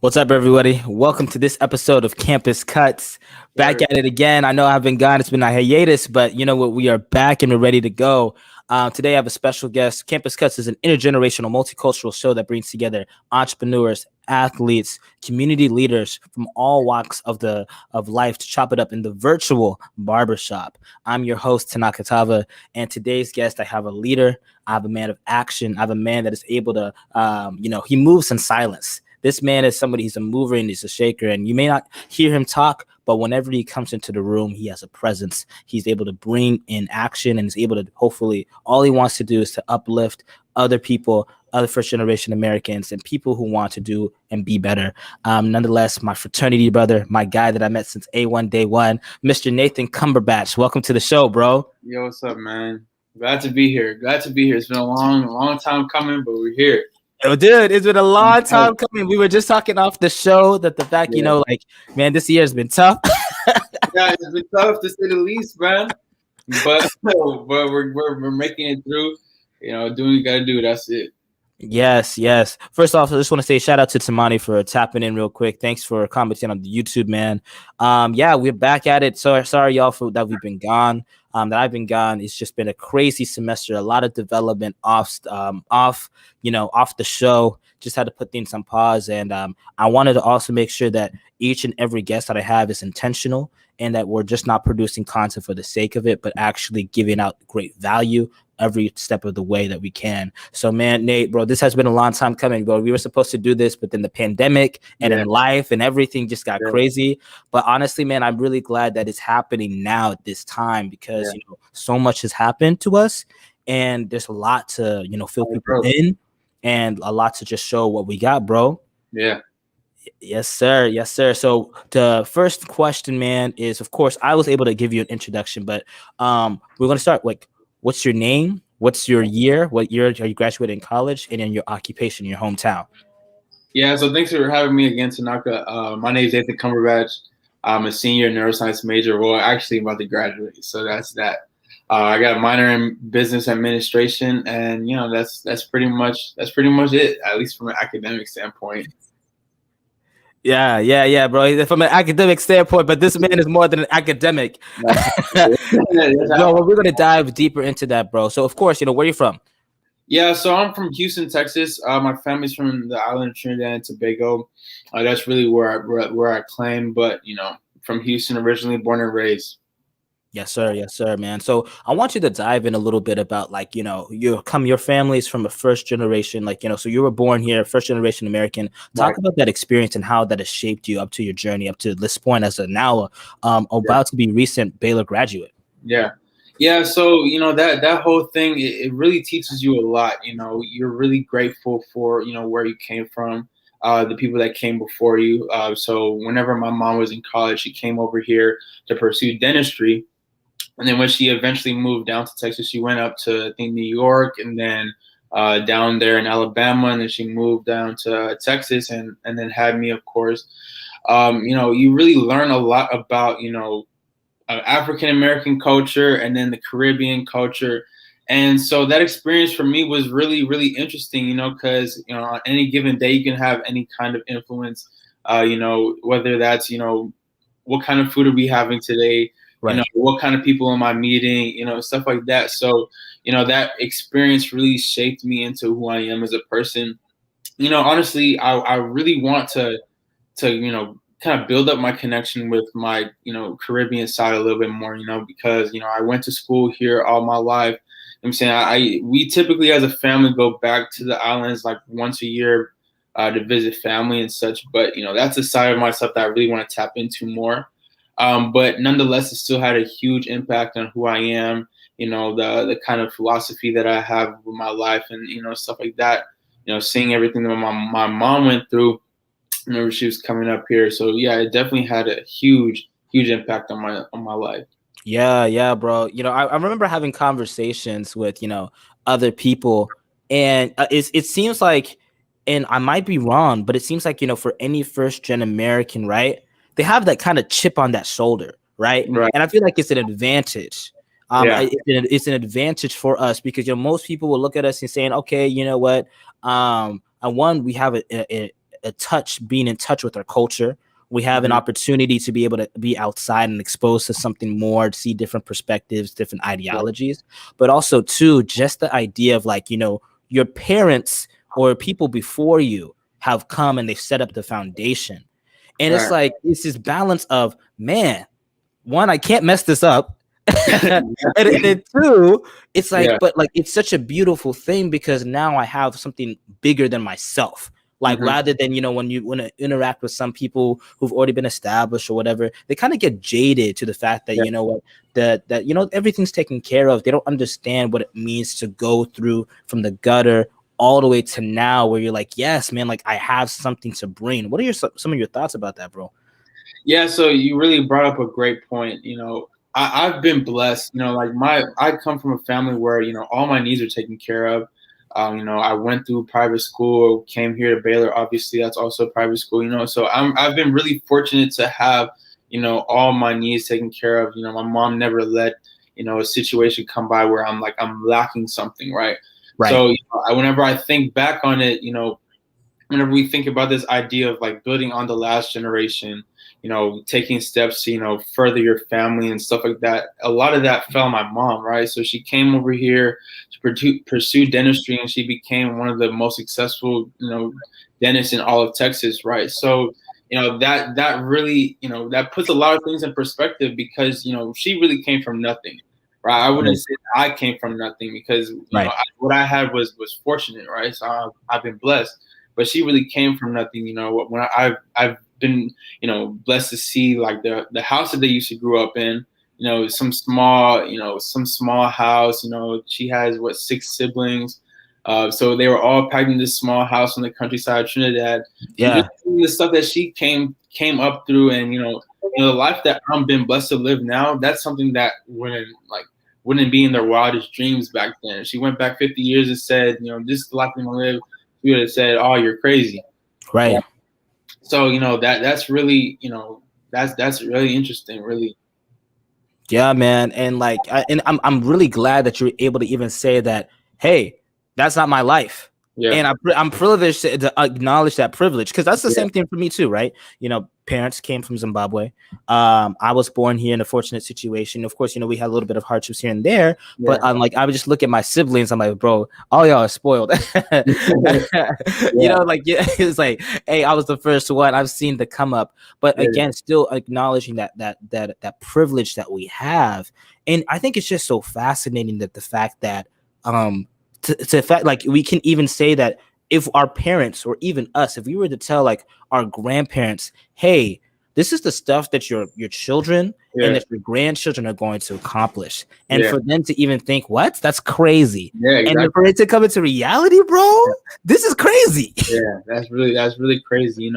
What's up, everybody? Welcome to this episode of Campus Cuts. Back at it again. I know I've been gone. It's been a hiatus, but you know what? We are back and we're ready to go. Today, I have a special guest. Campus Cuts is an intergenerational, multicultural show that brings together entrepreneurs, athletes, community leaders from all walks of life to chop it up in the virtual barbershop. I'm your host, Tanaka Tava, and today's guest, I have a leader. I have a man of action. I have a man that is able to, he moves in silence. This man is somebody, he's a mover and he's a shaker, and you may not hear him talk, but whenever he comes into the room, he has a presence. He's able to bring in action and is able to, hopefully, all he wants to do is to uplift other people, other first generation Americans, and people who want to do and be better. Nonetheless, my fraternity brother, my guy that I met since A1 day one, Mr. Nathan Cumberbatch. Welcome to the show, bro. Yo, what's up, man? Glad to be here. It's been a long time coming, but we're here. Oh, dude, it's been a long time coming. We were just talking off the show that the fact, man, this year has been tough. Yeah, it's been tough to say the least, man. But we're making it through. Doing what you gotta do. That's it. Yes. First off, I just want to say shout out to Tamani for tapping in real quick. Thanks for commenting on the YouTube, man. We're back at it. So sorry, y'all, for that we've been gone. That I've been gone. It's just been a crazy semester. A lot of development off the show. Just had to put things on pause, and I wanted to also make sure that each and every guest that I have is intentional, and that we're just not producing content for the sake of it, but actually giving out great value every step of the way that we can. So, man, Nate, bro, this has been a long time coming, bro. We were supposed to do this, but then the pandemic and in life and everything just got crazy. But honestly, man, I'm really glad that it's happening now at this time because, so much has happened to us and there's a lot to, fill people in and a lot to just show what we got, bro. Yeah. Yes, sir. So the first question, man, is, of course, I was able to give you an introduction, but we're going to start what's your name? What's your year? What year are you graduating college? And then your occupation in your hometown. Yeah, so thanks for having me again, Tanaka. My name is Nathan Cumberbatch. I'm a senior neuroscience major. Well, actually, I'm about to graduate, so that's that. I got a minor in business administration, and that's pretty much it, at least from an academic standpoint. Yeah, bro. From an academic standpoint, but this man is more than an academic. No, we're gonna dive deeper into that, bro. So, of course, where are you from? Yeah, so I'm from Houston, Texas. My family's from the island of Trinidad and Tobago. That's really where I claim, but from Houston originally, born and raised. Yes, sir, man. So I want you to dive in a little bit about your family is from a first generation, so you were born here, first generation American. Talk about that experience and how that has shaped you up to your journey up to this point as a now about to be recent Baylor graduate. Yeah. So, that whole thing, it really teaches you a lot. You're really grateful for, where you came from, the people that came before you. So whenever my mom was in college, she came over here to pursue dentistry. And then when she eventually moved down to Texas, she went up to, I think, New York and then down there in Alabama. And then she moved down to Texas and then had me, of course. You really learn a lot about, African-American culture and then the Caribbean culture. And so that experience for me was really, really interesting, because, on any given day, you can have any kind of influence, whether that's, what kind of food are we having today? Right. What kind of people am I meeting, stuff like that. So, that experience really shaped me into who I am as a person. Honestly, I really want to kind of build up my connection with my, Caribbean side a little bit more, because, I went to school here all my life. I'm saying we typically as a family go back to the islands like once a year to visit family and such. But, that's a side of myself that I really want to tap into more. But nonetheless, it still had a huge impact on who I am, the kind of philosophy that I have with my life and, stuff like that, seeing everything that my mom went through whenever she was coming up here. So, yeah, it definitely had a huge impact on my life. Yeah, bro. I remember having conversations with, other people, and it seems like, and I might be wrong, but it seems like, for any first gen American, right, they have that kind of chip on that shoulder, right? And I feel like it's an advantage. It's an advantage for us because most people will look at us and saying, okay, you know what? We have being in touch with our culture. We have an opportunity to be able to be outside and exposed to something more, see different perspectives, different ideologies, but also too, just the idea of like, your parents or people before you have come and they've set up the foundation. And it's like, it's this balance of, man, one, I can't mess this up. and then two, it's like, but like, it's such a beautiful thing because now I have something bigger than myself. Like rather than, when you want to interact with some people who've already been established or whatever, they kind of get jaded to the fact that, that everything's taken care of. They don't understand what it means to go through from the gutter all the way to now where you're like, yes, man, like I have something to bring. What are some of your thoughts about that, bro? Yeah, so you really brought up a great point. I've been blessed. I come from a family where all my needs are taken care of. I went through private school, came here to Baylor. Obviously, that's also private school. So I've been really fortunate to have all my needs taken care of. My mom never let a situation come by where I'm lacking something, right? So whenever I think back on it, whenever we think about this idea of like building on the last generation, taking steps to, further your family and stuff like that, a lot of that fell on my mom, right? So she came over here to pursue dentistry and she became one of the most successful, dentists in all of Texas, right? So, that really, that puts a lot of things in perspective because, she really came from nothing, right? I wouldn't say I came from nothing because, what I had was fortunate, right? So I've been blessed. But she really came from nothing, when I've been, blessed to see like the house that they used to grow up in, some small house, she has 6 siblings. So they were all packed in this small house in the countryside of Trinidad. Yeah. And the stuff that she came up through and, the life that I'm been blessed to live now, that's something that wouldn't be in their wildest dreams back then. She went back 50 years and said, this is the life I'm gonna live. You would have said, "Oh, you're crazy." Right. Yeah. So that's really that's really interesting, really. Yeah, man, and like, I'm really glad that you're able to even say that. Hey, that's not my life. Yeah. And I'm privileged to acknowledge that privilege because that's the same thing for me too, right? Parents came from Zimbabwe. I was born here in a fortunate situation. Of course, we had a little bit of hardships here and there, but I would just look at my siblings. I'm like, bro, all y'all are spoiled. It's like, hey, I was the first one. I've seen the come up, but again, still acknowledging that privilege that we have, and I think it's just so fascinating that the fact that to fact, like we can even say that if our parents or even us, if we were to tell like our grandparents, hey, this is the stuff that your children and that your grandchildren are going to accomplish, and for them to even think, what, that's crazy, and for it to come into reality, bro, this is crazy. That's really crazy,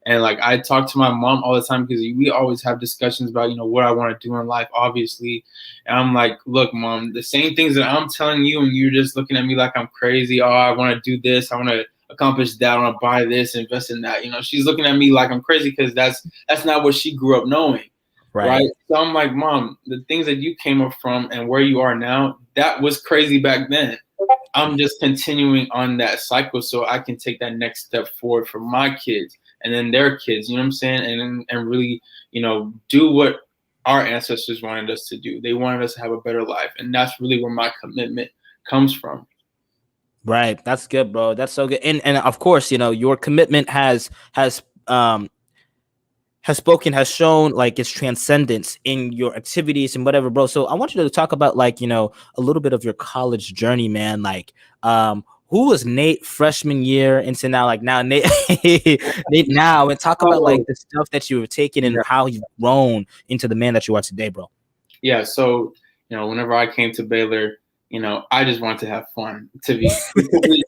And like I talk to my mom all the time because we always have discussions about what I want to do in life, obviously. And I'm like, look, mom, the same things that I'm telling you, and you're just looking at me like I'm crazy. Oh, I want to do this. I want to accomplish that. I want to buy this, invest in that. She's looking at me like I'm crazy because that's not what she grew up knowing, right? So I'm like, mom, the things that you came up from and where you are now, that was crazy back then. I'm just continuing on that cycle so I can take that next step forward for my kids and then their kids, you know what I'm saying? And really, do what our ancestors wanted us to do. They wanted us to have a better life. And that's really where my commitment comes from. Right. That's good, bro. That's so good. And of course, your commitment has shown like its transcendence in your activities and whatever, bro. So I want you to talk about like, a little bit of your college journey, man. Like, who was Nate freshman year into now? Like now, Nate now, and talk about like the stuff that you have taken and how you've grown into the man that you are today, bro. Yeah. So, whenever I came to Baylor, I just wanted to have fun, to be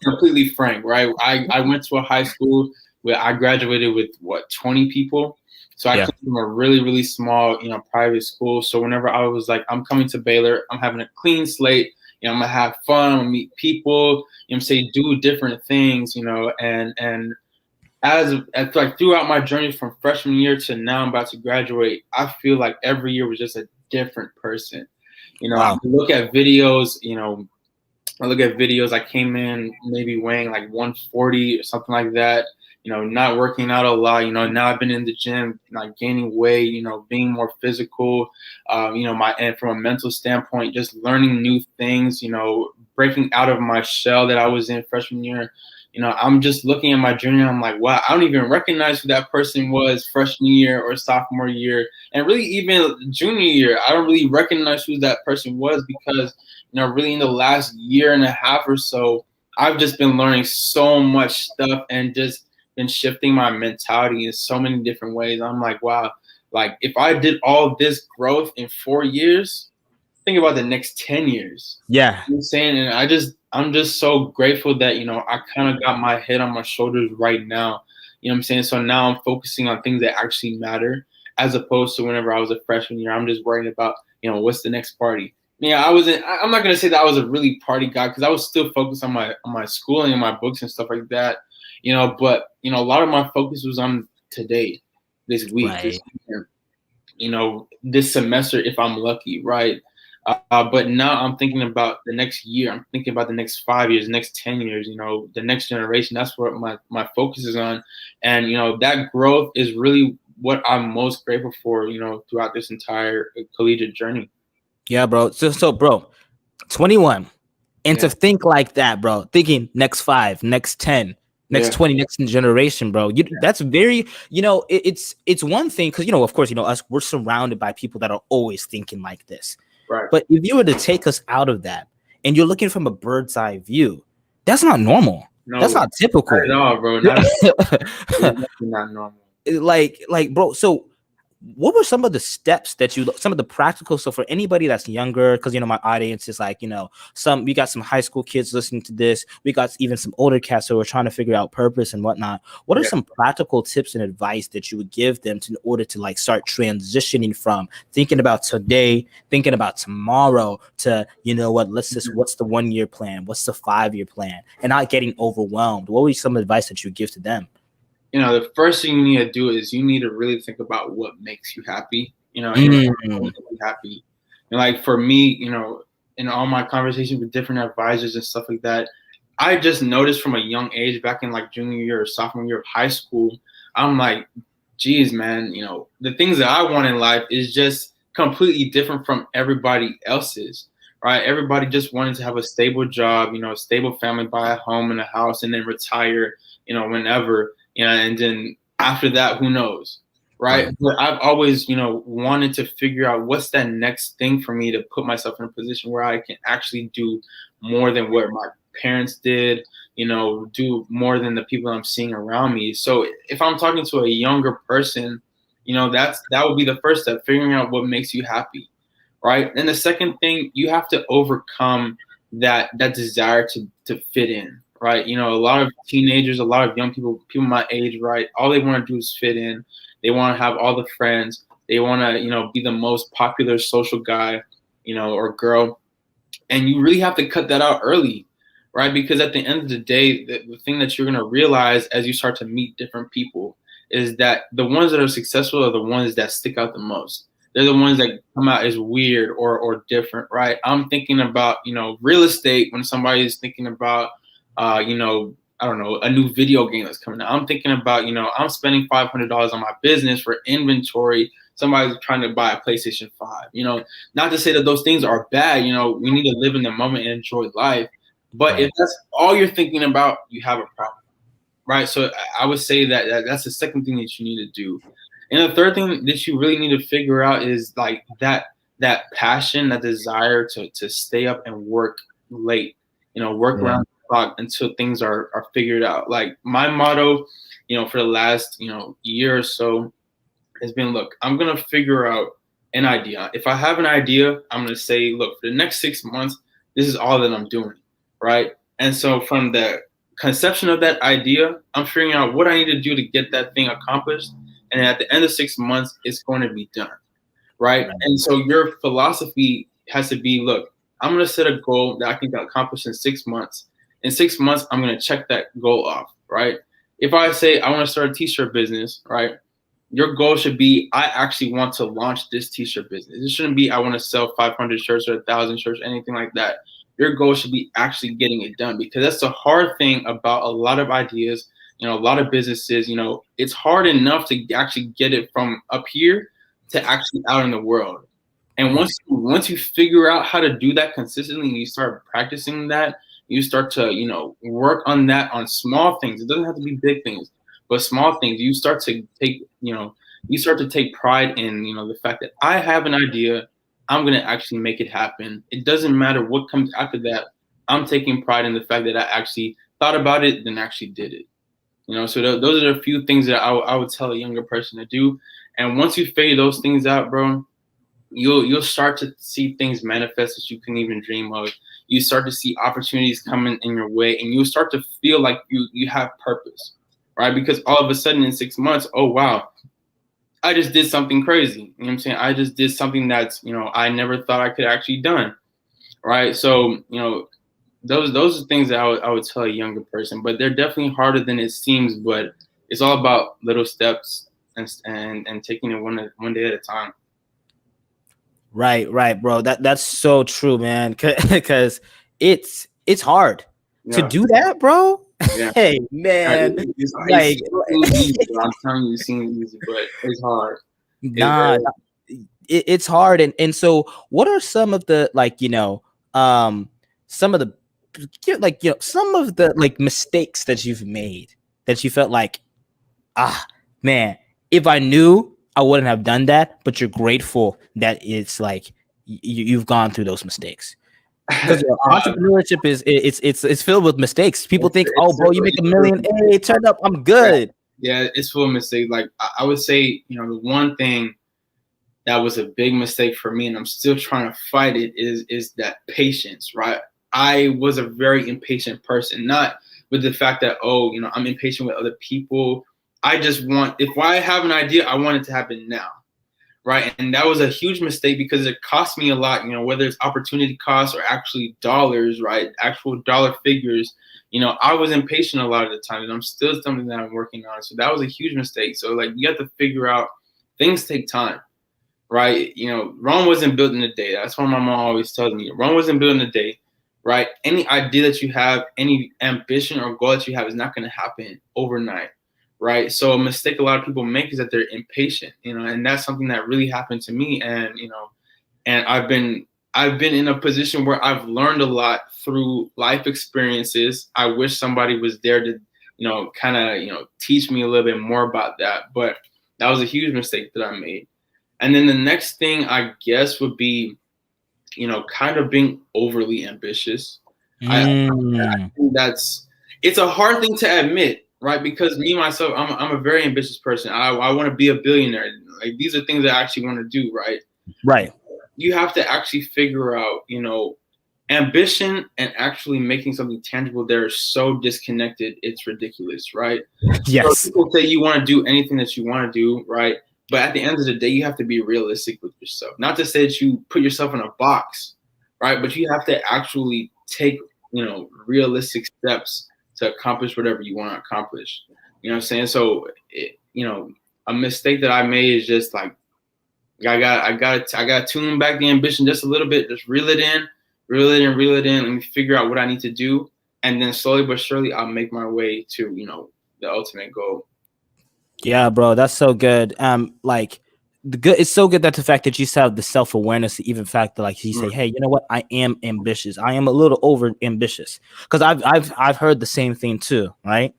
completely frank, right? I went to a high school where I graduated with 20 people. So I came from a really, really small, private school. So whenever I was like, I'm coming to Baylor, I'm having a clean slate, I'm gonna have fun, I'm gonna meet people, do different things, and as like throughout my journey from freshman year to now I'm about to graduate, I feel like every year was just a different person. Wow. I look at videos, I came in maybe weighing like 140 or something like that. not working out a lot. Now I've been in the gym, like gaining weight, being more physical, and from a mental standpoint, just learning new things, breaking out of my shell that I was in freshman year. I'm just looking at my junior. I'm like, wow, I don't even recognize who that person was freshman year or sophomore year. And really even junior year, I don't really recognize who that person was because, really in the last year and a half or so, I've just been learning so much stuff and just been shifting my mentality in so many different ways. I'm like, wow, like if I did all this growth in 4 years, think about the next 10 years. Yeah. You know what I'm saying? And I'm just so grateful that, I kind of got my head on my shoulders right now. You know what I'm saying? So now I'm focusing on things that actually matter as opposed to whenever I was a freshman year, I'm just worrying about, what's the next party. Yeah, I'm not gonna say that I was a really party guy because I was still focused on my schooling and my books and stuff like that. But a lot of my focus was on today, this week, this Right. year, this semester if I'm lucky, right? But now I'm thinking about the next year. I'm thinking about the next 5 years, the next 10 years, the next generation. That's what my focus is on. And, that growth is really what I'm most grateful for, throughout this entire collegiate journey. Yeah, bro. So bro, 21. And Yeah. to think like that, bro, thinking next 5, next 10, next Yeah. 20, next generation, bro. That's very, it's one thing because, of course, us, we're surrounded by people that are always thinking like this. Right. But if you were to take us out of that and you're looking from a bird's eye view, that's not normal. No, that's not typical. Not at all, bro. Not normal. Like, bro, so what were some of the steps that some of the practical, so for anybody that's younger, because my audience is like, we got some high school kids listening to this, we got even some older cats who are trying to figure out purpose and whatnot. What are some practical tips and advice that you would give them in order to like start transitioning from thinking about today, thinking about tomorrow to, what's the 1 year plan, what's the 5 year plan, and not getting overwhelmed? What would be some advice that you give to them? The first thing you need to do is you need to really think about what makes you happy, and what makes you happy. And like for me, in all my conversations with different advisors and stuff like that, I just noticed from a young age, back in like junior year or sophomore year of high school, I'm like, geez, man, the things that I want in life is just completely different from everybody else's, right? Everybody just wanted to have a stable job, a stable family, buy a home and a house, and then retire, whenever. And then after that, who knows, right? But I've always, wanted to figure out what's that next thing for me to put myself in a position where I can actually do more than what my parents did, do more than the people I'm seeing around me. So if I'm talking to a younger person, that would be the first step, figuring out what makes you happy, right? And the second thing, you have to overcome that desire to fit in. Right. A lot of teenagers, a lot of young people my age, right, all they want to do is fit in. They want to have all the friends. They want to, be the most popular social guy, or girl. And you really have to cut that out early, right? Because at the end of the day, the thing that you're going to realize as you start to meet different people is that the ones that are successful are the ones that stick out the most. They're the ones that come out as weird or different, right? I'm thinking about, real estate when somebody is thinking about, I don't know, a new video game that's coming out. I'm thinking about, I'm spending $500 on my business for inventory. Somebody's trying to buy a PlayStation 5. Not to say that those things are bad. We need to live in the moment and enjoy life. But if that's all you're thinking about, you have a problem, right? So I would say that's the second thing that you need to do. And the third thing that you really need to figure out is like that passion, that desire to stay up and work late, work around until things are figured out. Like my motto, for the last, year or so has been, look, I'm going to figure out an idea. If I have an idea, I'm going to say, look, for the next 6 months, this is all that I'm doing. Right. And so from the conception of that idea, I'm figuring out what I need to do to get that thing accomplished. And at the end of 6 months, it's going to be done. Right. And so your philosophy has to be, look, I'm going to set a goal that I can accomplish in 6 months. In 6 months, I'm going to check that goal off, right? If I say I want to start a t-shirt business, right? Your goal should be, I actually want to launch this t-shirt business. It shouldn't be, I want to sell 500 shirts or 1,000 shirts, anything like that. Your goal should be actually getting it done, because that's the hard thing about a lot of ideas. a lot of businesses, it's hard enough to actually get it from up here to actually out in the world. And once you figure out how to do that consistently and you start practicing that, you start to, work on that on small things. It doesn't have to be big things, but small things. You start to take pride in, the fact that I have an idea, I'm going to actually make it happen. It doesn't matter what comes after that. I'm taking pride in the fact that I actually thought about it, then actually did it. So those are a few things that I would tell a younger person to do. And once you figure those things out, bro, you'll start to see things manifest that you couldn't even dream of. You start to see opportunities coming in your way, and you'll start to feel like you have purpose, right? Because all of a sudden in 6 months, oh wow, I just did something crazy. You know what I'm saying? I just did something that's, I never thought I could actually done, right? So, those are things that I would tell a younger person, but they're definitely harder than it seems. But it's all about little steps and taking it one day at a time. Right, bro. That's so true, man. Because it's hard to do that, bro. Yeah. Hey, man. It's easy, I'm telling you, it seems easy, but it's hard. It's hard. And so what are some of the some of the mistakes that you've made that you felt like, man, if I knew, I wouldn't have done that, but you're grateful that it's like you've gone through those mistakes? Because entrepreneurship it's filled with mistakes. People think, oh, bro, you make $1 million, hey, turn up, I'm good. Yeah, it's full of mistakes. Like I would say, the one thing that was a big mistake for me, and I'm still trying to fight it, is that patience, right? I was a very impatient person, not with the fact that, I'm impatient with other people. I just if I have an idea, I want it to happen now. Right. And that was a huge mistake because it cost me a lot, whether it's opportunity costs or actually dollars, right? Actual dollar figures. I was impatient a lot of the time, and I'm still something that I'm working on. So that was a huge mistake. So you have to figure out things take time, right? Rome wasn't built in a day. That's what my mom always tells me. Rome wasn't built in a day, right? Any idea that you have, any ambition or goal that you have is not going to happen overnight. Right. So a mistake a lot of people make is that they're impatient, and that's something that really happened to me. And, and I've been in a position where I've learned a lot through life experiences. I wish somebody was there to, kind of, teach me a little bit more about that. But that was a huge mistake that I made. And then the next thing, I guess, would be, kind of being overly ambitious. I think it's a hard thing to admit. Right, because me myself, I'm a very ambitious person. I want to be a billionaire. Like, these are things that I actually want to do. Right. You have to actually figure out, ambition and actually making something tangible. They're so disconnected. It's ridiculous, right? Yes. So people say you want to do anything that you want to do, right? But at the end of the day, you have to be realistic with yourself. Not to say that you put yourself in a box, right? But you have to actually take, realistic steps to accomplish whatever you want to accomplish. You know what I'm saying? So, a mistake that I made is just like, I got to tune back the ambition just a little bit, just reel it in. Let me figure out what I need to do. And then slowly but surely, I'll make my way to, the ultimate goal. Yeah, bro, that's so good. It's so good that the fact that you have the self-awareness, even fact that you say, hey, you know what, I am ambitious. I am a little over ambitious, because I've heard the same thing too, right?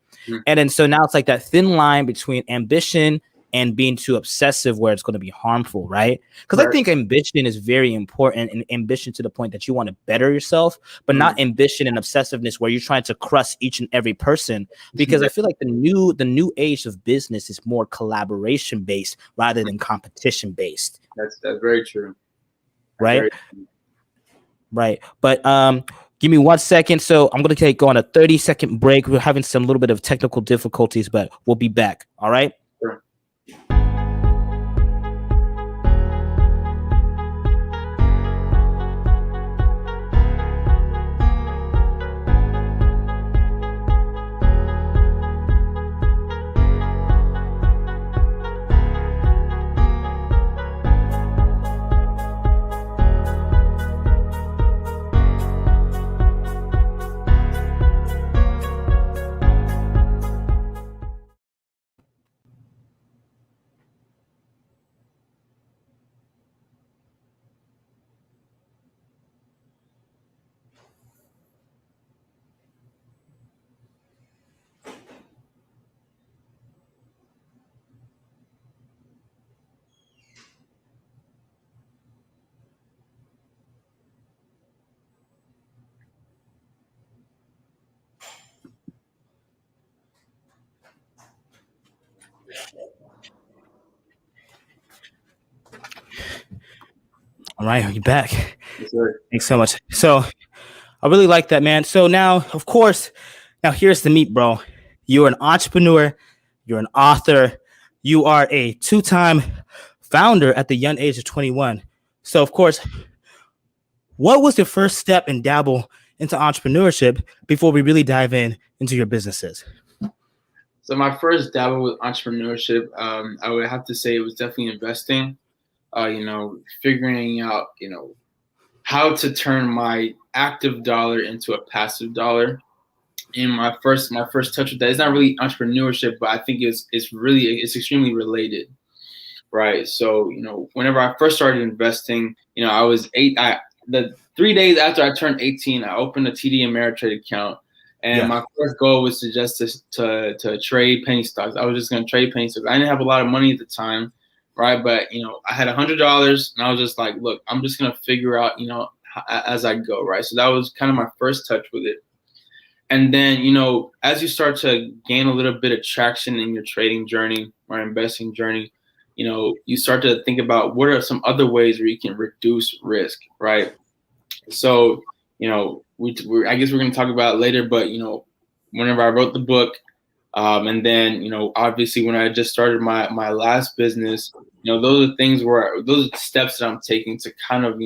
And then so now it's like that thin line between ambition and being too obsessive where it's going to be harmful, right? Because I think ambition is very important, and ambition to the point that you want to better yourself, but not ambition and obsessiveness where you're trying to crush each and every person. Because I feel like the new age of business is more collaboration based rather than competition based. That's very true. Right. Right. But give me 1 second. So I'm going to go on a 30-second break. We're having some little bit of technical difficulties, but we'll be back. All right. Sure. All right, you back. Yes, sir. Thanks so much. So I really like that, man. So now, of course, now here's the meat, bro. You're an entrepreneur. You're an author. You are a two-time founder at the young age of 21. So, of course, what was your first step and dabble into entrepreneurship before we really dive into your businesses? So my first dabble with entrepreneurship, I would have to say it was definitely investing. Figuring out, how to turn my active dollar into a passive dollar. And my first touch with that, it's not really entrepreneurship, but I think it's extremely related, right? So whenever I first started investing, I was the 3 days after I turned 18, I opened a TD Ameritrade account, and Yeah. my first goal was to trade penny stocks. I was just gonna trade penny stocks. I didn't have a lot of money at the time, right? But I had $100, and I was just like, look, I'm just gonna figure out, as I go, right? So that was kind of my first touch with it. And then, as you start to gain a little bit of traction in your trading journey or investing journey, you start to think about what are some other ways where you can reduce risk, right? So, I guess we're going to talk about it later, but, whenever I wrote the book, and then, obviously when I just started my last business, those are steps that I'm taking to kind of,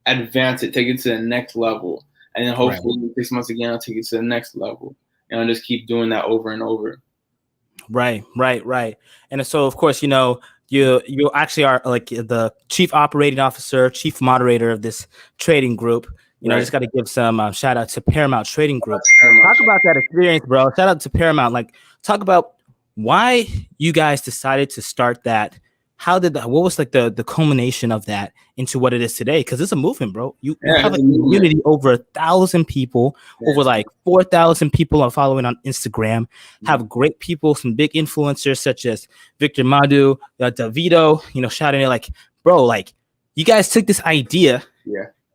advance it, take it to the next level. And then hopefully in 6 months again, I'll take it to the next level. And I'll just keep doing that over and over. Right. And so, of course, you actually are like the chief operating officer, chief moderator of this trading group. I just got to give some shout out to Paramount Trading Group. Talk about that experience, bro. Shout out to Paramount. Like, talk about why you guys decided to start that. What was like the culmination of that into what it is today? Because it's a movement, bro. You have a community over 1,000 people, over like 4,000 people are following on Instagram. Have great people, some big influencers such as Victor Madu, Davido, shouting it like, bro, like you guys took this idea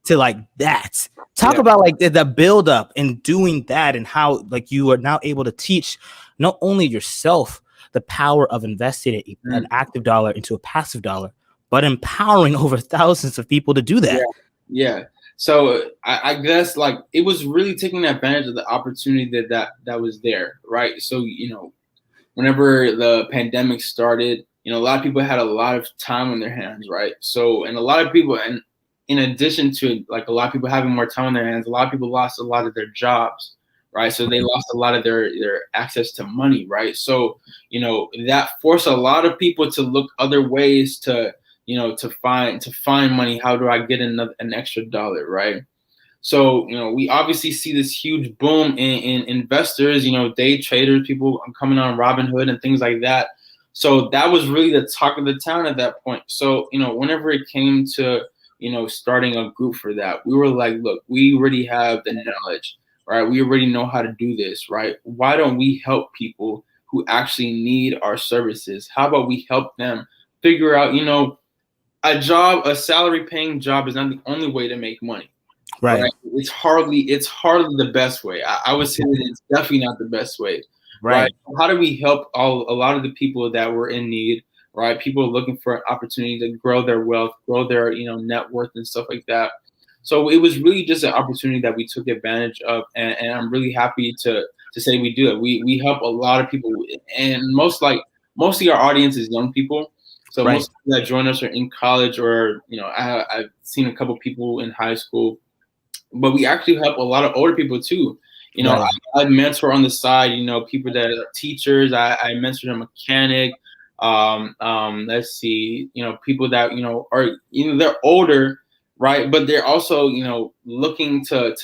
to like that. Talk about like the build up and doing that and how like you are now able to teach not only yourself the power of investing an active dollar into a passive dollar, but empowering over thousands of people to do that. Yeah. So I guess like it was really taking advantage of the opportunity that was there, right? So whenever the pandemic started, a lot of people had a lot of time on their hands, right? So and a lot of people, and in addition to like a lot of people having more time on their hands, a lot of people lost a lot of their jobs. Right. So they lost a lot of their access to money. Right. So, that forced a lot of people to look other ways to find money. How do I get an extra dollar? Right. So, we obviously see this huge boom in investors, day traders, people coming on Robinhood and things like that. So that was really the talk of the town at that point. So, whenever it came to, starting a group for that, we were like, look, we already have the knowledge. Right, we already know how to do this, right? Why don't we help people who actually need our services? How about we help them figure out, a salary paying job is not the only way to make money. Right? It's hardly the best way. I would say that it's definitely not the best way. Right? How do we help a lot of the people that were in need? Right? People are looking for an opportunity to grow their wealth, grow their net worth and stuff like that. So it was really just an opportunity that we took advantage of, and I'm really happy to say we do it. We help a lot of people, and mostly our audience is young people. So most people that join us are in college, or I've seen a couple people in high school, but we actually help a lot of older people too. I mentor on the side. People that are teachers. I mentor a mechanic. Let's see. People that are they're older. Right. But they're also, looking to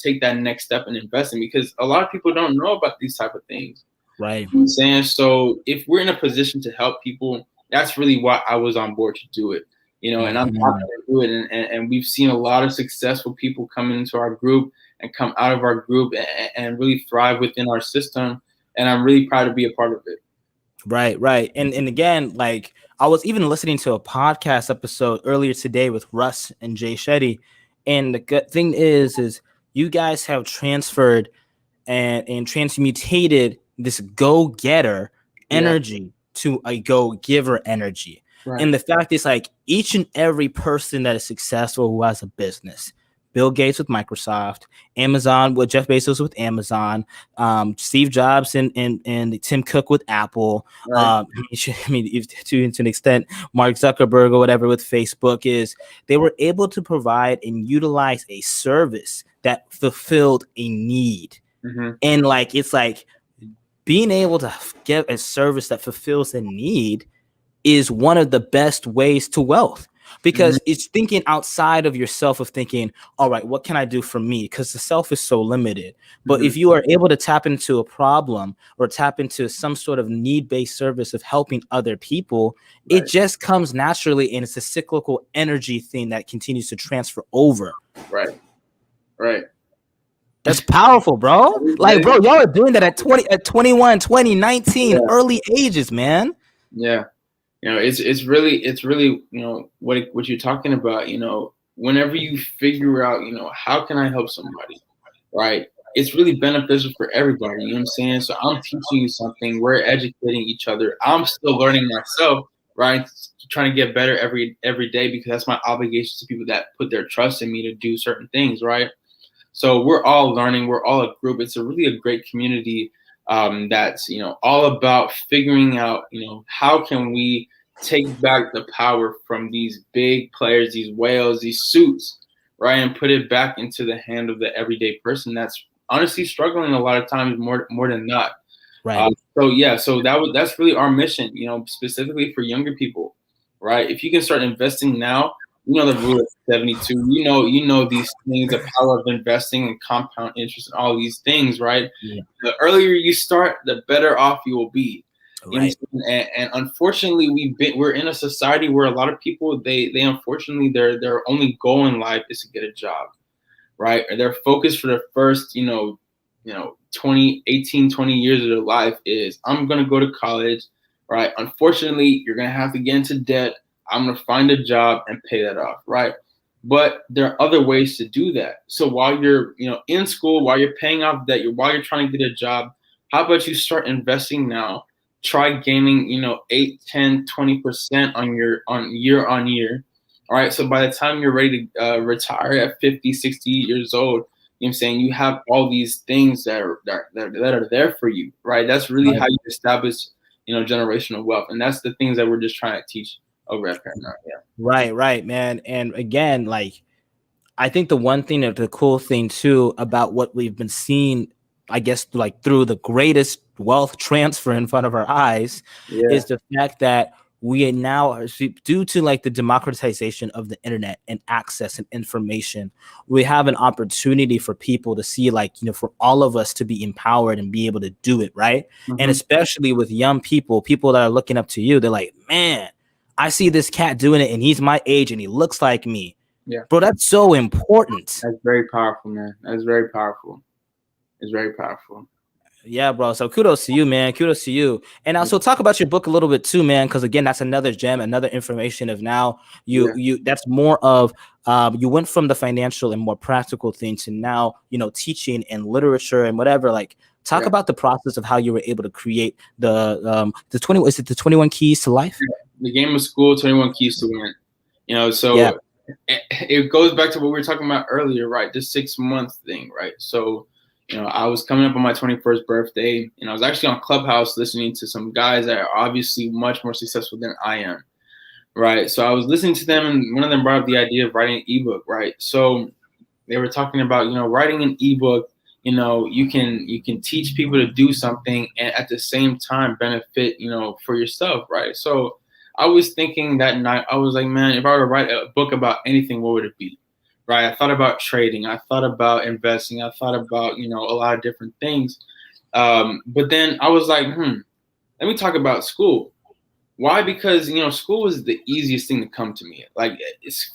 take that next step in investing, because a lot of people don't know about these type of things. Right. You know what I'm saying? So if we're in a position to help people, that's really why I was on board to do it, and I'm happy to do it. And we've seen a lot of successful people come into our group and come out of our group and really thrive within our system. And I'm really proud to be a part of it. Right. And again, like I was even listening to a podcast episode earlier today with Russ and Jay Shetty. And the good thing is you guys have transferred and transmutated this go-getter energy to a go-giver energy. And the fact is, like, each and every person that is successful who has a business. Bill Gates with Microsoft, Amazon with Jeff Bezos with Amazon, Steve Jobs and Tim Cook with Apple. Right. I mean, to an extent, Mark Zuckerberg or whatever with Facebook is they were able to provide and utilize a service that fulfilled a need. Mm-hmm. And like it's like being able to get a service that fulfills a need is one of the best ways to wealth, because it's thinking outside of yourself, of thinking, all right, what can I do for me? Because the self is so limited. But if you are able to tap into a problem or tap into some sort of need-based service of helping other people, it just comes naturally, and it's a cyclical energy thing that continues to transfer over. Right. That's powerful, bro. Like, bro, y'all are doing that at 21, 20, 19, early ages, man. Yeah. It's really, what you're talking about, whenever you figure out, how can I help somebody, right? It's really beneficial for everybody. You know what I'm saying? So I'm teaching you something. We're educating each other. I'm still learning myself, right? Trying to get better every day, because that's my obligation to people that put their trust in me to do certain things, right? So we're all learning. We're all a group. It's a great community that's, all about figuring out, how can we take back the power from these big players, these whales, these suits, right, and put it back into the hand of the everyday person that's honestly struggling a lot of times more than not. Right. So that's really our mission, specifically for younger people, right? If you can start investing now, the rule of 72, you know these things, the power of investing and compound interest and all these things, right? Yeah. The earlier you start, the better off you will be. Right. And unfortunately, we're in a society where a lot of people, they unfortunately, their only goal in life is to get a job, right? Or their focus for the first 20 years of their life is, I'm going to go to college, right? Unfortunately, you're going to have to get into debt. I'm going to find a job and pay that off, right? But there are other ways to do that. So while you're, in school, while you're paying off debt, while you're trying to get a job, how about you start investing now? Try gaining, 8, 10, 20% on year on year. All right. So by the time you're ready to retire at 50, 60 years old, you know what I'm saying, you have all these things that are there for you, right? That's really how you establish, generational wealth. And that's the things that we're just trying to teach over at Paramount. Yeah. Right, man. And again, like, I think the one thing, the cool thing too about what we've been seeing, I guess, like through the greatest wealth transfer in front of our eyes, is the fact that we are now, due to like the democratization of the internet and access and information, we have an opportunity for people to see, like, for all of us to be empowered and be able to do it, right? And especially with young people that are looking up to you, they're like, man, I see this cat doing it and he's my age and he looks like me. Yeah. Bro, that's so important. That's very powerful, man. That's very powerful. It's very powerful. Yeah, bro. So kudos to you, man. Kudos to you. And also talk about your book a little bit too, man, because again, that's another gem, another information of now you that's more of you went from the financial and more practical thing to now, teaching and literature and whatever. Like, talk about the process of how you were able to create the 21 keys to life? The game of school, 21 keys to win. So it goes back to what we were talking about earlier, right? The 6-month thing, right? So I was coming up on my 21st birthday, and I was actually on Clubhouse listening to some guys that are obviously much more successful than I am, right? So I was listening to them, and one of them brought up the idea of writing an ebook, right? So they were talking about, writing an ebook, you can teach people to do something and at the same time benefit, for yourself, right? So I was thinking that night, I was like, man, if I were to write a book about anything, what would it be? Right. I thought about trading. I thought about investing. I thought about, a lot of different things. But then I was like, let me talk about school. Why? Because, school was the easiest thing to come to me. Like,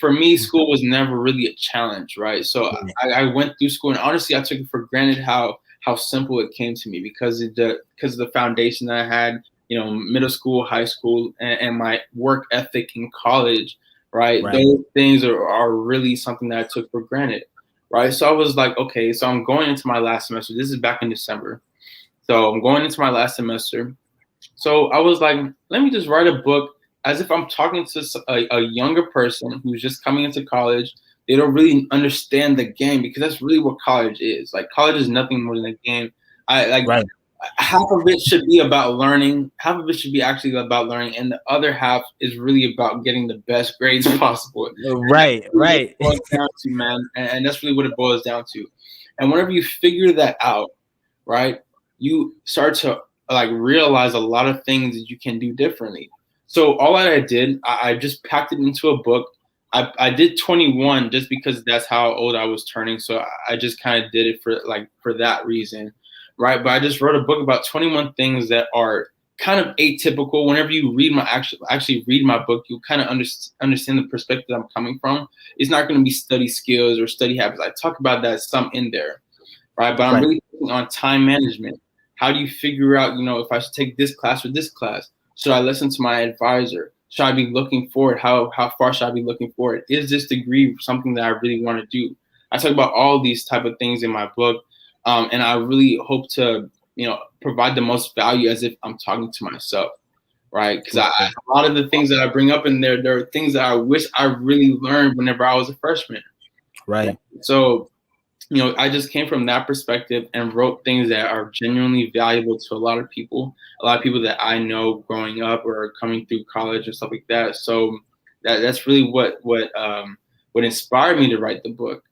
for me, school was never really a challenge. Right. So I went through school, and honestly, I took it for granted how simple it came to me because of the foundation that I had, middle school, high school, and my work ethic in college. Right. Those things are really something that I took for granted. Right. So I was like, okay, so I'm going into my last semester. This is back in December. So I'm going into my last semester. So I was like, let me just write a book as if I'm talking to a younger person who's just coming into college. They don't really understand the game, because that's really what college is. Like, college is nothing more than a game. I like Right. half of it should be about learning. Half of it should be actually about learning, and the other half is really about getting the best grades possible. Right. Right. Boils down to, man, and that's really what it boils down to. And whenever you figure that out, right, you start to like realize a lot of things that you can do differently. So all that I did, I just packed it into a book. I did 21 just because that's how old I was turning. So I just kind of did it for that reason, right? But I just wrote a book about 21 things that are kind of atypical. Whenever you read actually read my book, you kind of understand the perspective I'm coming from. It's not going to be study skills or study habits. I talk about that some in there, right? But I'm really focusing on time management. How do you figure out, if I should take this class or this class? Should I listen to my advisor? Should I be looking forward? How far should I be looking forward? Is this degree something that I really want to do? I talk about all these type of things in my book, and I really hope to, provide the most value as if I'm talking to myself, right? Because a lot of the things that I bring up in there are things that I wish I really learned whenever I was a freshman. Right. So, I just came from that perspective and wrote things that are genuinely valuable to a lot of people that I know growing up or coming through college and stuff like that. So that's really what inspired me to write the book.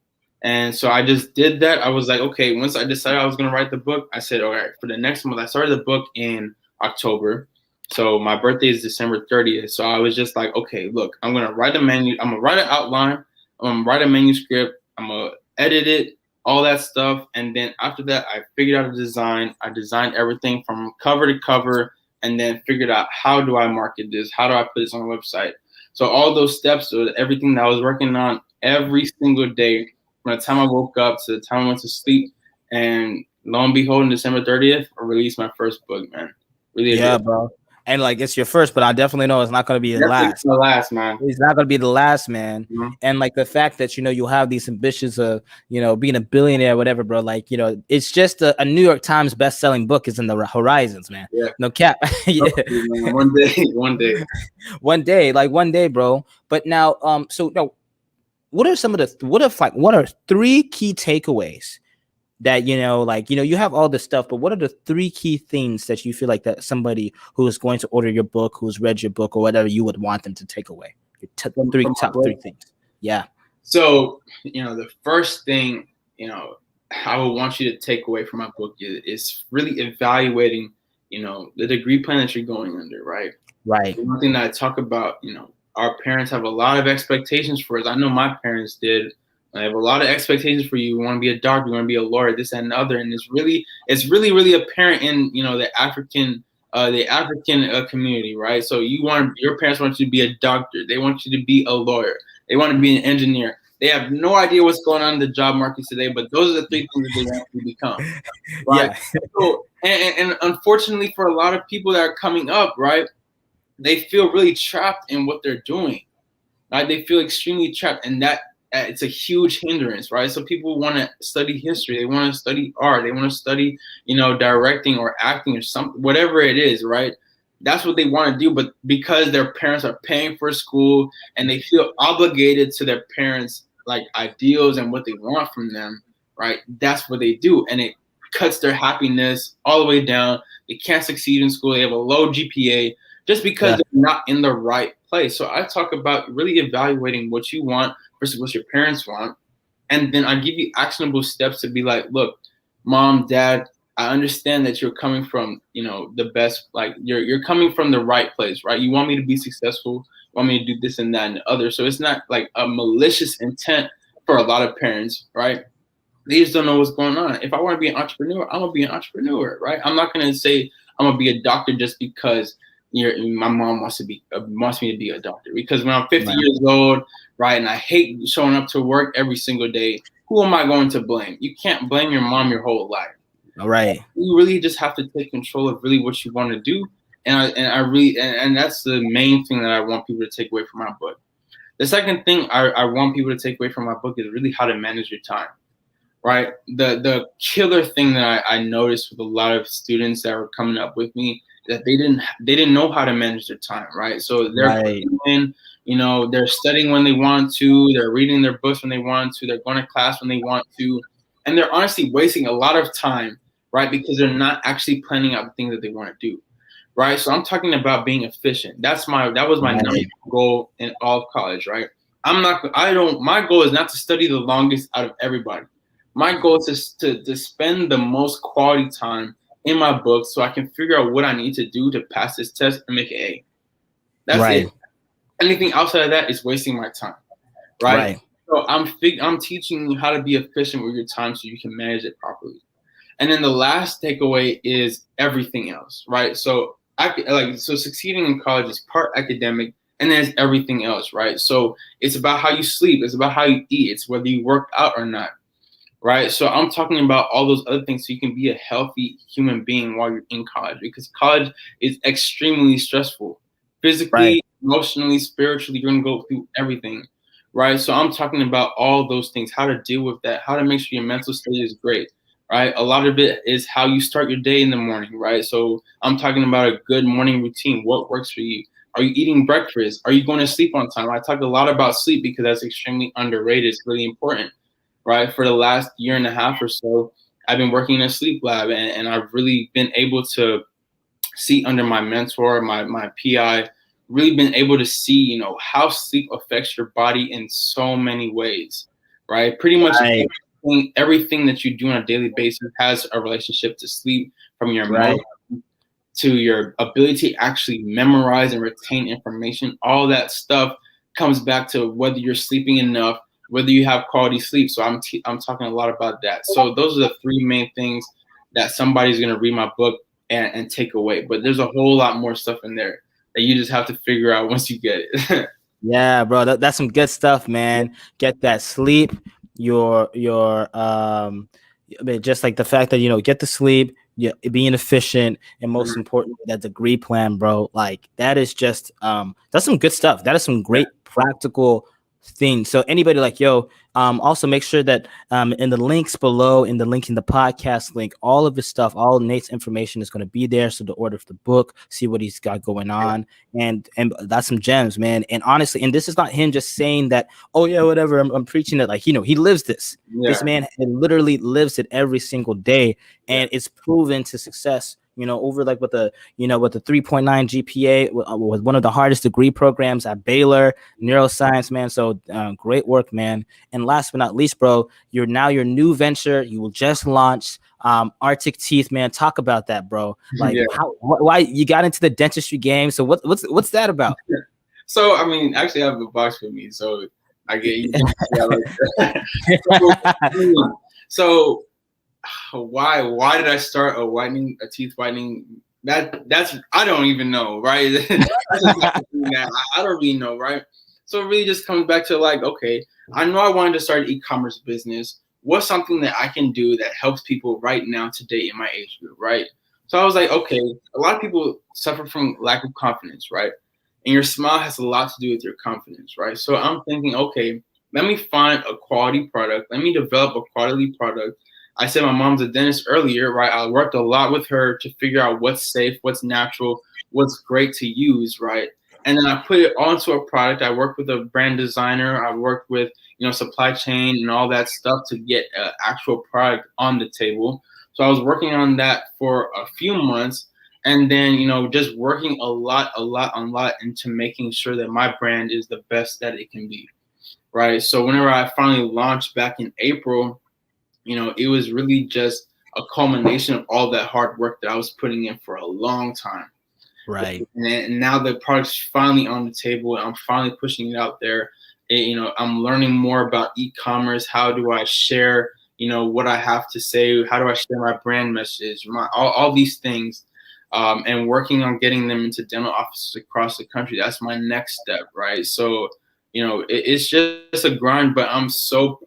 And so I just did that. I was like, okay, once I decided I was going to write the book, I said, all right, for the next month, I started the book in October. So my birthday is December 30th. So I was just like, okay, look, I'm going to write I'm going to write an outline. I'm going to write a manuscript. I'm going to edit it, all that stuff. And then after that, I figured out a design. I designed everything from cover to cover, and then figured out, how do I market this? How do I put this on the website? So all those steps, everything that I was working on every single day, from the time I woke up to the time I went to sleep. And lo and behold, on December 30th, I released my first book, man. Really, yeah, bro. And like, it's your first, but I definitely know it's not going to be the last. The last, man. It's not going to be the last, man. Mm-hmm. And like the fact that, you'll have these ambitions of, being a billionaire, whatever, bro. Like, it's just a New York Times best-selling book is in the horizons, man. Yeah. No cap. Yeah. One day, bro. But now, so no, what are three key takeaways that, you have all this stuff, but what are the three key things that you feel like that somebody who is going to order your book, who's read your book or whatever, you would want them to take away? Your top three things. Yeah. So, the first thing, I would want you to take away from my book is really evaluating, the degree plan that you're going under, right? Right. One thing that I talk about, our parents have a lot of expectations for us. I know my parents did. I have a lot of expectations for you. You want to be a doctor, you want to be a lawyer, this and the other. And it's really apparent in, the African community, right? So your parents want you to be a doctor. They want you to be a lawyer. They want to be an engineer. They have no idea what's going on in the job market today, but those are the three things that they want you to become, right? Yeah. So, and unfortunately for a lot of people that are coming up, right, they feel really trapped in what they're doing, right? They feel extremely trapped, and that it's a huge hindrance, right? So people want to study history, they want to study art, they want to study, directing or acting or something, whatever it is, right? That's what they want to do, but because their parents are paying for school and they feel obligated to their parents' like ideals and what they want from them, right? That's what they do, and it cuts their happiness all the way down. They can't succeed in school. They have a low GPA just because they're not in the right place. So I talk about really evaluating what you want versus what your parents want. And then I give you actionable steps to be like, look, mom, dad, I understand that you're coming from, the best, like you're coming from the right place, right? You want me to be successful, you want me to do this and that and the other. So it's not like a malicious intent for a lot of parents, right? They just don't know what's going on. If I want to be an entrepreneur, I'm gonna be an entrepreneur, right? I'm not gonna say I'm gonna be a doctor just because my mom wants me to be a doctor. Because when I'm 50 years old, right, and I hate showing up to work every single day, who am I going to blame? You can't blame your mom your whole life. All right. You really just have to take control of really what you want to do, and that's the main thing that I want people to take away from my book. The second thing I want people to take away from my book is really how to manage your time. Right. The killer thing that I noticed with a lot of students that were coming up with me that they didn't know how to manage their time, right? So they're Right. coming in, they're studying when they want to, they're reading their books when they want to, they're going to class when they want to, and they're honestly wasting a lot of time, right? Because they're not actually planning out the things that they want to do, right? So I'm talking about being efficient. That was my number Right. one goal in all of college, right? My goal is not to study the longest out of everybody. My goal is to spend the most quality time in my books so I can figure out what I need to do to pass this test and make an A. That's it. Right. Anything outside of that is wasting my time, right? Right. So I'm teaching you how to be efficient with your time so you can manage it properly. And then the last takeaway is everything else, right? So succeeding in college is part academic and then it's everything else, right? So it's about how you sleep, it's about how you eat, it's whether you work out or not, right? So I'm talking about all those other things so you can be a healthy human being while you're in college, because college is extremely stressful. Right. Physically, emotionally, spiritually, you're going to go through everything, right? So I'm talking about all those things, how to deal with that, how to make sure your mental state is great, right? A lot of it is how you start your day in the morning, right? So I'm talking about a good morning routine. What works for you? Are you eating breakfast? Are you going to sleep on time? I talk a lot about sleep because that's extremely underrated. It's really important, right? For the last year and a half or so, I've been working in a sleep lab, and I've really been able to see under my mentor, my PI, really been able to see, how sleep affects your body in so many ways, right? Pretty much Right. everything that you do on a daily basis has a relationship to sleep, from your Right. emotion to your ability to actually memorize and retain information. All that stuff comes back to whether you're sleeping enough, whether you have quality sleep. So I'm talking a lot about that. So those are the three main things that somebody's going to read my book and take away. But there's a whole lot more stuff in there that you just have to figure out once you get it. Yeah, bro. That's some good stuff, man. Get that sleep. I mean, just like the fact that get the sleep, being efficient, and most important, that degree plan, bro. Like that is just that's some good stuff. That is some Yeah. great practical things. So anybody like, also make sure that in the links below, in the link in the podcast link, all of his stuff, all Nate's information is going to be there. So to order for the book, see what he's got going on, and that's some gems, man. And honestly, and this is not him just saying that, oh yeah, whatever, I'm preaching it. Like, he lives this. Yeah. This man literally lives it every single day, Yeah. and it's proven to success. Over like with the 3.9 GPA with one of the hardest degree programs at Baylor, neuroscience, man. So great work, man. And last but not least, bro, your new venture you will just launch, Arctic Teeth, man. Talk about that, bro. Like Yeah. why you got into the dentistry game? So what's that about? So I mean, actually, I have a box with me, so I get you. So why did I start a teeth whitening? That's I don't even know, right? That's just not something that I don't really know, right? So it really just comes back to like, okay, I know I wanted to start an e-commerce business. What's something that I can do that helps people right now today in my age group, right? So I was like, okay, a lot of people suffer from lack of confidence, right? And your smile has a lot to do with your confidence, right? So I'm thinking, okay, let me find a quality product. Let me develop a quality product. I said my mom's a dentist earlier, right? I worked a lot with her to figure out what's safe, what's natural, what's great to use, right? And then I put it onto a product. I worked with a brand designer. I worked with, supply chain and all that stuff to get an actual product on the table. So I was working on that for a few months, and then, just working a lot into making sure that my brand is the best that it can be, right? So whenever I finally launched back in April, it was really just a culmination of all that hard work that I was putting in for a long time. Right. And now the product's finally on the table. I'm finally pushing it out there. I'm learning more about e-commerce. How do I share, what I have to say? How do I share my brand message? All these things, and working on getting them into dental offices across the country. That's my next step, right? So, it's just a grind, but I'm so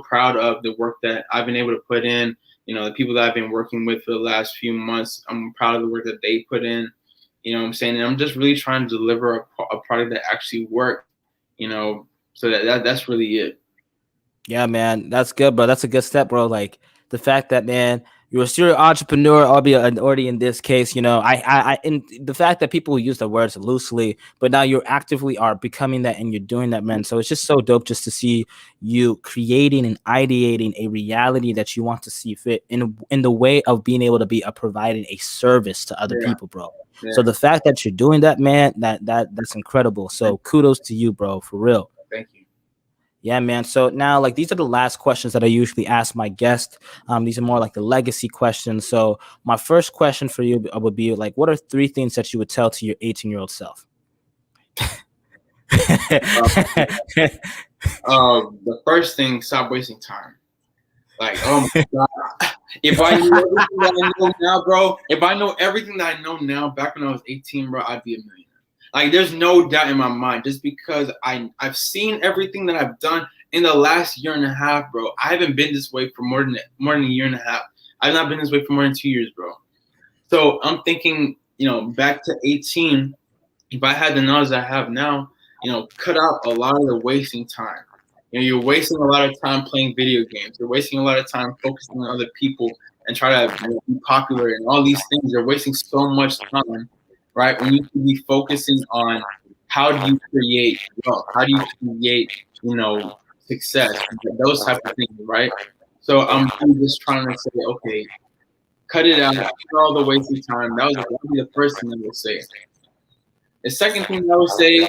proud of the work that I've been able to put in. The people that I've been working with for the last few months, I'm proud of the work that they put in. You know what I'm saying? And I'm just really trying to deliver a product that actually works, so that's really it. Yeah, man, that's good, bro. That's a good step, bro. Like the fact that, man, You're a serial entrepreneur, albeit already in this case, in the fact that people use the words loosely, but now you actively are becoming that and you're doing that, man. So it's just so dope just to see you creating and ideating a reality that you want to see fit in the way of being able to be providing a service to other people, bro. Yeah. So the fact that you're doing that, man, that's incredible. So kudos to you, bro, for real. Thank you. Yeah, man. So now, like, these are the last questions that I usually ask my guest. These are more like the legacy questions. So my first question for you would be like, what are 3 things that you would tell to your 18-year-old self? The first thing, stop wasting time. Like, oh my God. If I knew everything that I know now, bro, if I know everything that I know now back when I was 18, bro, I'd be a millionaire. Like, there's no doubt in my mind, just because I've seen everything that I've done in the last year and a half, bro. I haven't been this way for more than a year and a half. I've not been this way for more than 2 years, bro. So I'm thinking, back to 18, if I had the knowledge that I have now, cut out a lot of the wasting time. You're wasting a lot of time playing video games. You're wasting a lot of time focusing on other people and try to be popular and all these things. You're wasting so much time, right? When you should be focusing on how do you create wealth? How do you create, success? Those type of things, right? So I'm just trying to say, okay, cut it out, cut all the wasting time. That would be the first thing I would say. The second thing I would say,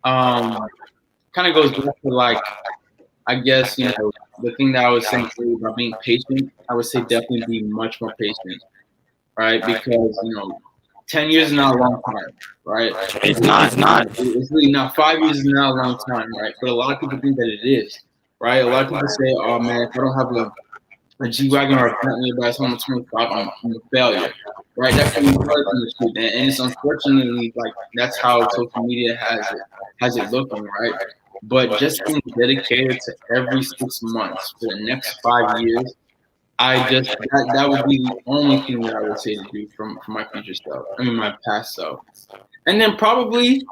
kind of goes back to, like, I guess, the thing that I was saying about being patient, I would say definitely be much more patient, right? Because, 10 years is not a long time, right? It's not. It's really not. 5 years is not a long time, right? But a lot of people think that it is, right? A lot of people say, oh, man, if I don't have a G-Wagon or a Bentley by the time I'm 25, I'm a failure, right? That's the truth. And it's unfortunately, like, that's how social media has it looking, right? But just being dedicated to every 6 months for the next 5 years, that would be the only thing that I would say to do from my future self. I mean, my past self. And then probably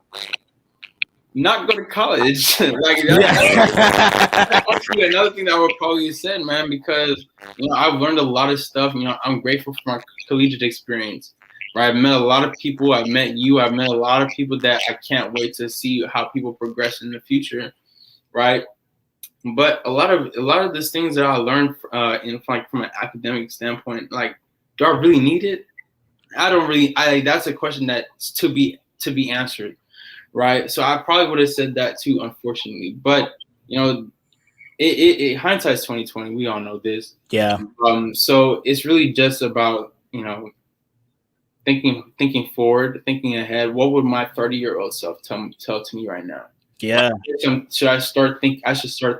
not go to college. Like, that's actually another thing that I would probably say, man, because, I've learned a lot of stuff. I'm grateful for my collegiate experience. Right, I've met a lot of people. I've met you. I've met a lot of people that I can't wait to see how people progress in the future, right? But a lot of these things that I learned, from an academic standpoint, like, do I really need it? I don't really. That's a question that's to be answered, right? So I probably would have said that too, unfortunately. But hindsight's 2020. We all know this. Yeah. So it's really just about thinking forward, thinking ahead. What would my 30-year-old self tell to me right now? Yeah. I should start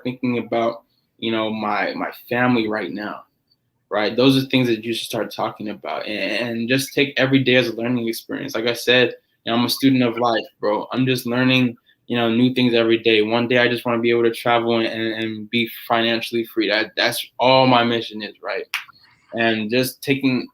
thinking about, my family right now, right? Those are things that you should start talking about, and just take every day as a learning experience. Like I said, I'm a student of life, bro. I'm just learning, new things every day. One day I just want to be able to travel and be financially free. That's all my mission is, right? And just taking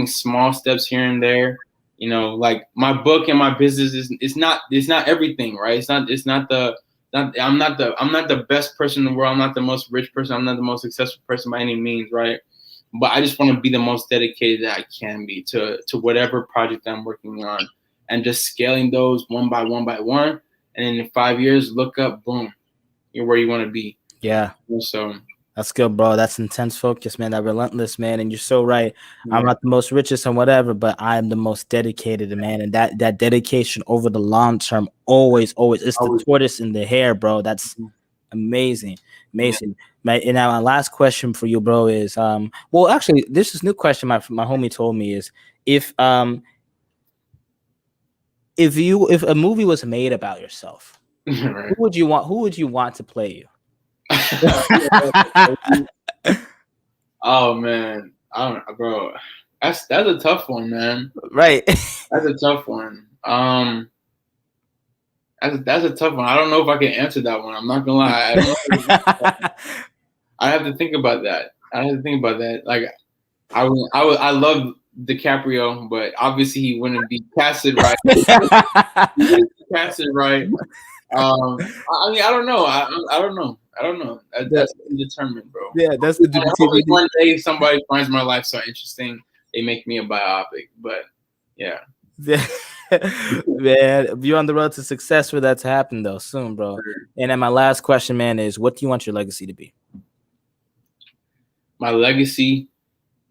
small steps here and there, like my book and my business it's not everything, right? I'm not the best person in the world. I'm not the most rich person. I'm not the most successful person by any means, right? But I just want to be the most dedicated that I can be to whatever project I'm working on, and just scaling those one by one by one. And then in 5 years, look up, boom, you're where you want to be. Yeah. So that's good, bro. That's intense focus, man. That relentless, man. And you're so right. Yeah. I'm not the most richest and whatever, but I am the most dedicated, man. And that dedication over the long term, always, it's the tortoise in the hare, bro. That's amazing. Yeah. And now my last question for you, bro, is well, actually, this is a new question my homie told me is if a movie was made about yourself, right, who would you want to play you? Oh man, I don't know, bro. That's a tough one, man. Right. That's a tough one. That's a tough one. I don't know if I can answer that one. I'm not gonna lie. I have to think about that. Like, I love DiCaprio, but obviously he wouldn't be casted right. I mean, I don't know. I don't know. I don't know. That, That's determined, bro. yeah, that's the Hopefully TBD. one day somebody finds my life so interesting they make me a biopic. But yeah. Yeah. Man, you're on the road to success for that to happen though soon, bro. And then my last question, man, is what do you want your legacy to be? My legacy,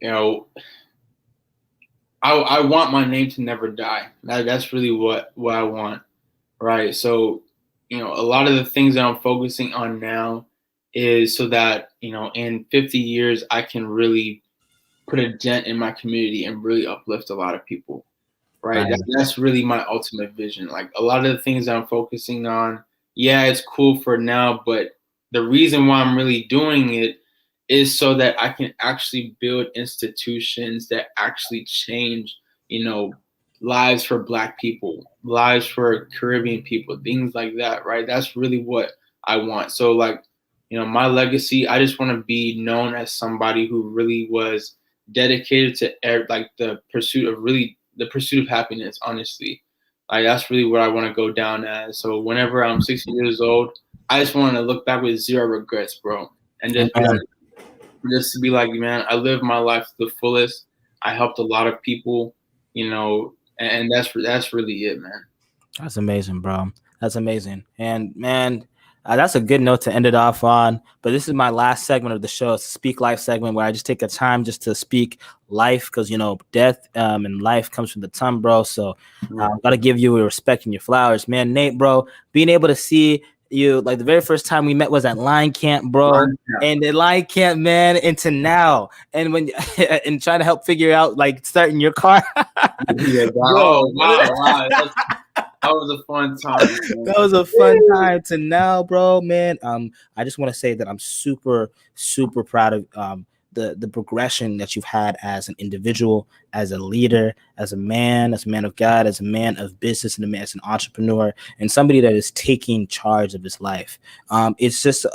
you know, I want my name to never die. That's really what I want, right? So, you know, a lot of the things that I'm focusing on now is so that, you know, in 50 years I can really put a dent in my community and really uplift a lot of people, right? Right. That's really my ultimate vision. Like a lot of the things that I'm focusing on, yeah, it's cool for now, but the reason why I'm really doing it is so that I can actually build institutions that actually change, you know, lives for Black people, lives for Caribbean people, things like that, right? That's really what I want. So, like, you know, my legacy, I just want to be known as somebody who really was dedicated to like the pursuit of happiness, honestly. Like that's really what I want to go down as. So whenever I'm 60 years old, I just want to look back with zero regrets, bro, and just to be like, man, I lived my life to the fullest. I helped a lot of people, you know, and that's really it, man. That's amazing, bro. That's amazing. And man, that's a good note to end it off on. But this is my last segment of the show. It's a Speak Life segment where I just take a time just to speak life because, you know, death and life comes from the tongue, bro. So I've got to give you your respect and your flowers, man. Nate, bro, being able to see you like the very first time we met was at Line Camp, bro. And the Line Camp, man, into now. And when and trying to help figure out like starting your car. Yeah, oh, wow. That was a fun time. That was a fun time to now, bro, man. I just want to say that I'm super, super proud of the progression that you've had as an individual, as a leader, as a man of God, as a man of business, and as an entrepreneur, and somebody that is taking charge of his life. It's just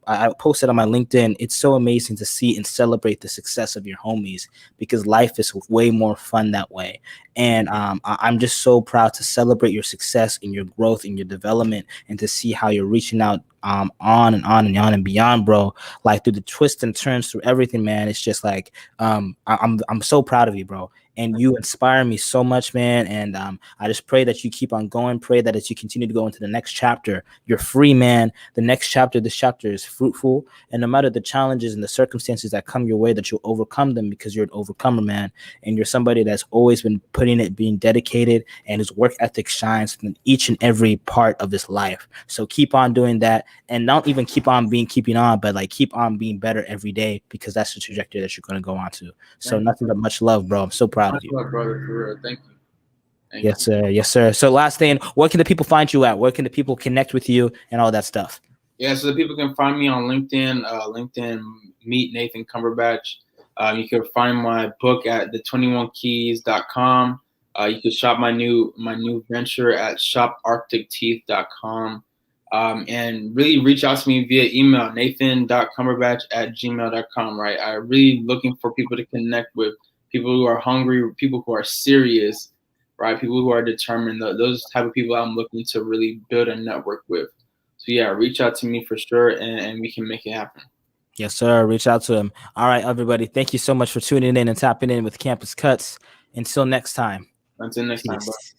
I posted on my LinkedIn. It's so amazing to see and celebrate the success of your homies because life is way more fun that way. And I'm just so proud to celebrate your success and your growth and your development and to see how you're reaching out on and on and on and beyond, bro. Like through the twists and turns, through everything, man. It's just like I'm so proud of you, bro. And you inspire me so much, man. And I just pray that you keep on going. Pray that as you continue to go into the next chapter, you're free, man. The next chapter, this chapter is fruitful. And no matter the challenges and the circumstances that come your way, that you'll overcome them because you're an overcomer, man. And you're somebody that's always been putting it, being dedicated, and his work ethic shines in each and every part of his life. So keep on doing that. And not even keeping on, but like keep on being better every day because that's the trajectory that you're going to go on to. So nothing but much love, bro. I'm so proud of you. Brother, for real. Thank you. Yes, sir. Yes, sir. So last thing, where can the people find you at? Where can the people connect with you and all that stuff? Yeah, so the people can find me on LinkedIn. LinkedIn, meet Nathan Cumberbatch. You can find my book at the21keys.com. You can shop my new venture at shoparcticteeth.com. And really reach out to me via email, nathan.cumberbatch@gmail.com, right? I'm really looking for people to connect with, people who are hungry, people who are serious, right? People who are determined. Those type of people I'm looking to really build a network with. So yeah, reach out to me for sure, and we can make it happen. Yes, sir. Reach out to him. All right, everybody. Thank you so much for tuning in and tapping in with Campus Cuts. Until next time. Until next time, bro. Peace.